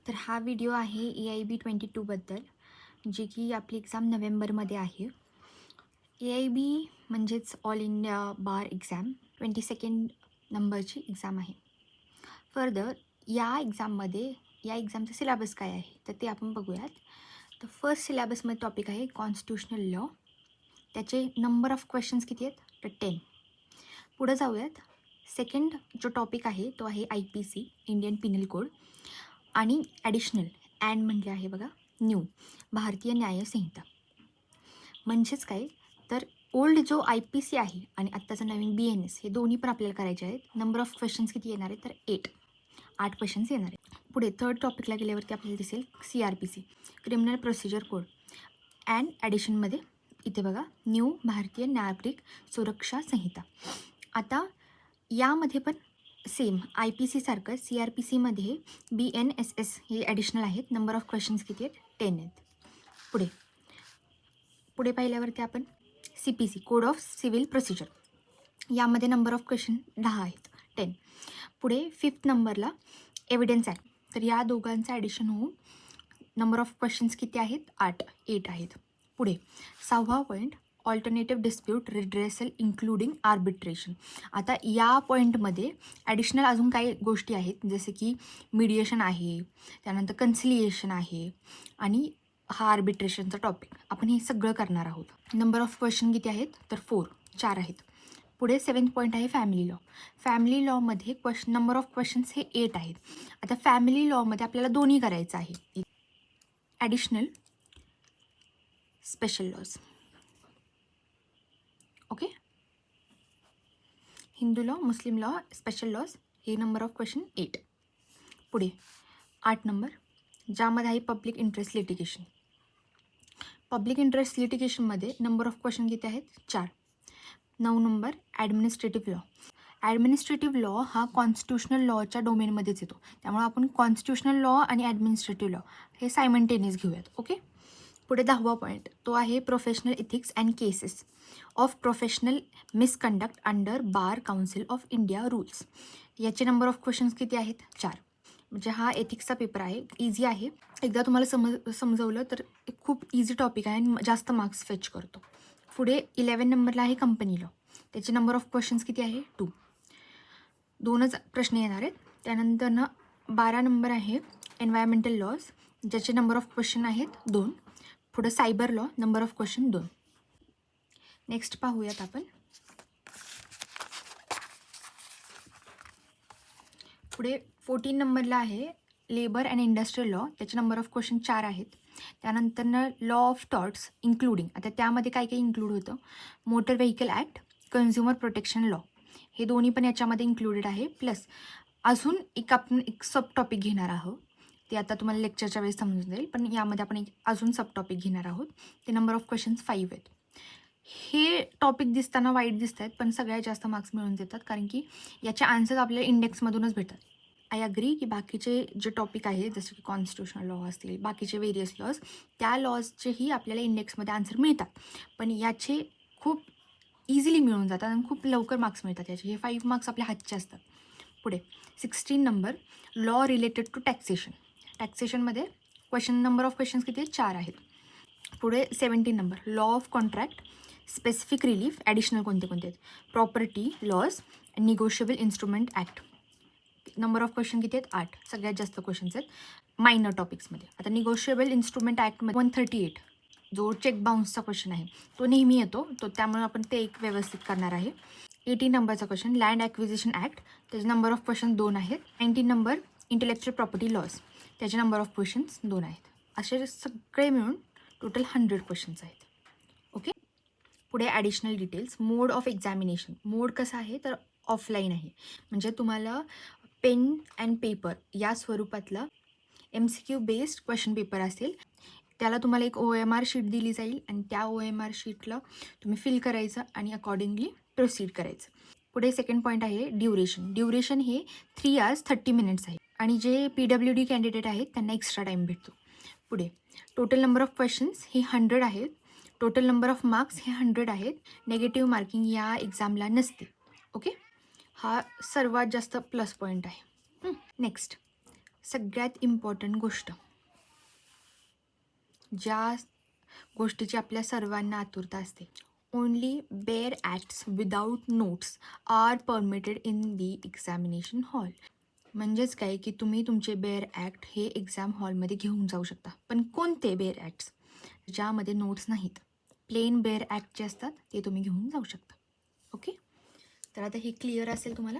तर हा व्हिडिओ आहे AIB 22बद्दल, जी की आपली एक्झाम नोव्हेंबरमध्ये आहे. AIB म्हणजेच ऑल इंडिया बार एक्झाम 22nd नंबरची एक्झाम आहे. फर्दर या एक्झामचा सिलेबस काय आहे तर ते आपण बघूयात. तर फर्स्ट सिलेबसमध्ये टॉपिक आहे कॉन्स्टिट्यूशनल लॉ. त्याचे नंबर ऑफ क्वेश्चन्स किती आहेत तर 10. पुढं जाऊयात. सेकंड जो टॉपिक आहे तो आहे IPC इंडियन पिनल कोड आणि ॲडिशनल अँड म्हणजे आहे बघा न्यू भारतीय न्यायसंहिता. म्हणजेच काय तर ओल्ड जो IPC आहे आणि आत्ताचा नवीन BNS हे दोन्ही पण आपल्याला करायचे आहेत. नंबर ऑफ क्वेश्चन्स किती येणार आहे तर 8 क्वेश्चन्स येणार आहेत. पुढे थर्ड टॉपिकला गेल्यावरती आपल्याला दिसेल CRPC criminal procedure code and ॲडिशनमध्ये इथे बघा न्यू भारतीय नागरिक सुरक्षा संहिता. आता यामध्ये पण सेम IPC सारखं CRPCमध्ये BNSS हे ॲडिशनल आहेत. नंबर ऑफ क्वेश्चन्स किती आहेत 10 आहेत. पुढे पाहिल्यावरती आपण CPC code of civil procedure यामध्ये नंबर ऑफ क्वेश्चन 10 आहेत 10. पुढे फिफ्थ नंबरला एव्हिडन्स ॲक्ट. तर या दोघांचं ॲडिशन होऊन नंबर ऑफ क्वेश्चन्स किती आहेत 8 आहेत. पुढे 6वा point alternative dispute redressal including arbitration. आता या पॉईंटमध्ये ॲडिशनल अजून काही गोष्टी आहेत जसे की मीडिएशन आहे, त्यानंतर कन्सिलिएशन आहे आणि हा आर्बिट्रेशनचा टॉपिक आपण हे सगळं करणार आहोत. नंबर ऑफ क्वेश्चन किती आहेत तर 4 आहेत. पुढे 7th पॉईंट आहे फॅमिली लॉ. फॅमिली लॉमध्ये नंबर ऑफ क्वेश्चन्स हे 8 आहेत. आता फॅमिली लॉमध्ये आपल्याला दोन्ही करायचं आहे, additional special laws. Okay, Hindu law, Muslim law, special laws हे नंबर ऑफ क्वेश्चन 8. पुढे 8 नंबर ज्यामध्ये आहे public interest litigation. Public interest लिटिगेशनमध्ये नंबर ऑफ क्वेश्चन किती आहेत 4. 9 number administrative law. Administrative law हा कॉन्स्टिट्यूशनल लॉच्या डोमेनमध्येच येतो, त्यामुळे आपण कॉन्स्टिट्यूशनल लॉ आणि ॲडमिनिस्ट्रेटिव्ह लॉ हे सायमल्टेनियस घेऊयात. ओके. पुढे 10वा पॉईंट तो आहे professional ethics and cases of professional misconduct under bar council of India rules. याचे नंबर ऑफ क्वेश्चन्स किती आहेत 4. म्हणजे हा एथिक्सचा पेपर आहे, इझी आहे. एकदा तुम्हाला समजवलं तर खूप इझी टॉपिक आहे आणि जास्त मार्क्स फेच करतो. पुढे 11 नंबरला आहे कंपनी लॉ. त्याचे नंबर ऑफ क्वेश्चन्स किती आहे 2. 2च प्रश्न येणार आहेत. त्यानंतर 12 नंबर आहे एन्व्हायरमेंटल लॉज, ज्याचे नंबर ऑफ क्वेश्चन आहेत 2. पुढं cyber law, number of question 2. Next पाहूयात आपण. पुढे 14 नंबरला आहे लेबर अँड इंडस्ट्रियल लॉ. त्याचे नंबर ऑफ क्वेश्चन 4 आहेत. त्यानंतर लॉ ऑफ टॉर्ट्स इन्क्लुडिंग, आता त्यामध्ये काय काय इन्क्लूड होतं, motor vehicle act, consumer protection law हे दोन्ही पण याच्यामध्ये इन्क्लुडेड आहे. प्लस अजून आपण एक सब टॉपिक घेणार आहोत, ते आता तुम्हाला लेक्चरच्या वेळेस समजून जाईल, पण यामध्ये आपण एक अजून सब टॉपिक घेणार आहोत. ते नंबर ऑफ क्वेश्चन्स 5 आहेत. हे टॉपिक दिसताना वाईट दिसत आहेत, पण सगळ्यात जास्त मार्क्स मिळून देतात, कारण की याचे आन्सर्स आपल्याला इंडेक्समधूनच भेटतात. आय अग्री की बाकीचे जे टॉपिक आहे जसे की कॉन्स्टिट्यूशनल लॉ असतील, बाकीचे वेरियस लॉज, त्या लॉजचेही आपल्याला इंडेक्समध्ये आन्सर मिळतात, पण याचे खूप इझिली मिळून जातात आणि खूप लवकर मार्क्स मिळतात याचे. हे 5 मार्क्स आपल्या हातचे असतात. पुढे 16 number law related to taxation. टॅक्सेशनमध्ये नंबर ऑफ क्वेश्चन्स किती आहेत 4 आहेत. पुढे 17 number law of contract, specific relief, additional कोणते कोणते आहेत, property laws, negotiable instrument act. Number of question किती आहेत 8. सगळ्यात जास्त क्वेश्चन्स आहेत मायनर टॉपिक्समध्ये. आता निगोशिएबल इन्स्ट्रुमेंट ॲक्टमध्ये 138 जो चेक बाउन्सचा क्वेश्चन आहे तो नेहमी येतो, तो त्यामुळे आपण ते एक व्यवस्थित करणार आहे. 18 नंबरचा क्वेश्चन लँड ॲक्विजिशन ॲक्ट, त्याचे नंबर ऑफ क्वेश्चन 2 आहेत. 19 नंबर इंटेलेक्च्युअल प्रॉपर्टी लॉज, त्याचे नंबर ऑफ क्वेश्चन्स 2 आहेत. असे सगळे मिळून टोटल 100 क्वेश्चन्स आहेत. ओके. पुढे additional details. Mode of examination. Mode कसा आहे तर ऑफलाईन आहे, म्हणजे तुम्हाला पेन अँड पेपर या स्वरूपातला MCQ बेस्ड क्वेश्चन पेपर असेल. त्याला तुम्हाला एक OMR शीट दिली जाईल आणि त्या OMR शीटला तुम्ही फिल करायचं आणि अकॉर्डिंगली प्रोसीड करायचं. पुढे सेकंड पॉईंट आहे ड्युरेशन. ड्युरेशन हे 3 hours 30 minutes आहे आणि जे PWD कॅन्डिडेट आहेत त्यांना एक्स्ट्रा टाईम भेटतो. पुढे टोटल नंबर ऑफ क्वेश्चन्स हे 100 आहेत. टोटल नंबर ऑफ मार्क्स हे 100 आहेत. नेगेटिव्ह मार्किंग या एक्झामला नसते. ओके, हा सर्वात जास्त प्लस पॉईंट आहे. नेक्स्ट सगळ्यात इम्पॉर्टंट गोष्ट, ज्या गोष्टीची आपल्या सर्वांना आतुरता असते, only bare acts without notes are permitted in the examination hall. म्हणजेच काय की तुम्ही तुमचे बेअर ॲक्ट हे एक्झाम हॉलमध्ये घेऊन जाऊ शकता. पण कोणते बेअर ॲक्ट्स? ज्यामध्ये नोट्स नाहीत, प्लेन बेअर ॲक्ट जे असतात ते तुम्ही घेऊन जाऊ शकता. ओके, तर आता हे क्लिअर असेल तुम्हाला.